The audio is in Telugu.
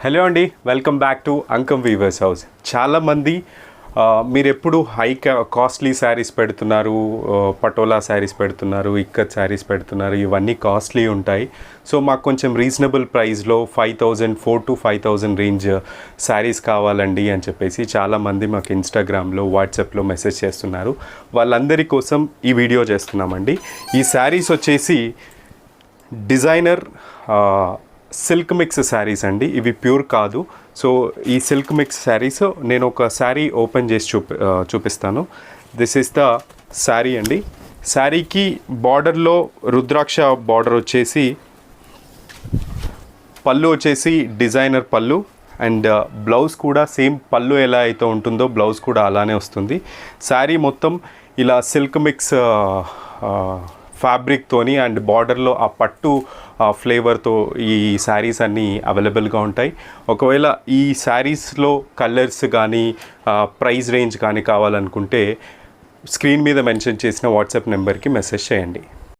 హలో అండి, welcome back to Ankam weavers house. చాలామంది మీరు ఎప్పుడు కాస్ట్లీ శారీస్ పెడుతున్నారు, పటోలా శారీస్ పెడుతున్నారు, ఇక్కత్ శారీస్ పెడుతున్నారు, ఇవన్నీ కాస్ట్లీ ఉంటాయి. సో మాకు కొంచెం రీజనబుల్ ప్రైస్లో 4 to 5,000 రేంజ్ శారీస్ కావాలండి అని చెప్పేసి చాలామంది మాకు ఇన్స్టాగ్రామ్లో, వాట్సాప్లో మెసేజ్ చేస్తున్నారు. వాళ్ళందరి కోసం ఈ వీడియో చేస్తున్నామండి. ఈ శారీస్ వచ్చేసి డిజైనర్ సిల్క్ మిక్స్ శారీస్ అండి. ఇవి ప్యూర్ కాదు. సో ఈ సిల్క్ మిక్స్ శారీస్ నేను ఒక శారీ ఓపెన్ చేసి చూపిస్తాను. దిస్ ఈస్ ద శారీ అండి. శారీకి బార్డర్లో రుద్రాక్ష బార్డర్ వచ్చేసి, పళ్ళు వచ్చేసి డిజైనర్ పళ్ళు, అండ్ బ్లౌజ్ కూడా సేమ్ పళ్ళు ఎలా అయితే ఉంటుందో బ్లౌజ్ కూడా అలానే వస్తుంది. శారీ మొత్తం ఇలా సిల్క్ మిక్స్ ఫ్యాబ్రిక్తోని అండ్ బార్డర్లో ఆ పట్టు ఫ్లేవర్తో ఈ శారీస్ అన్నీ అవైలబుల్గా ఉంటాయి. ఒకవేళ ఈ శారీస్లో కలర్స్ కానీ ప్రైస్ రేంజ్ కానీ కావాలనుకుంటే స్క్రీన్ మీద మెన్షన్ చేసిన వాట్సాప్ నెంబర్కి మెసేజ్ చేయండి.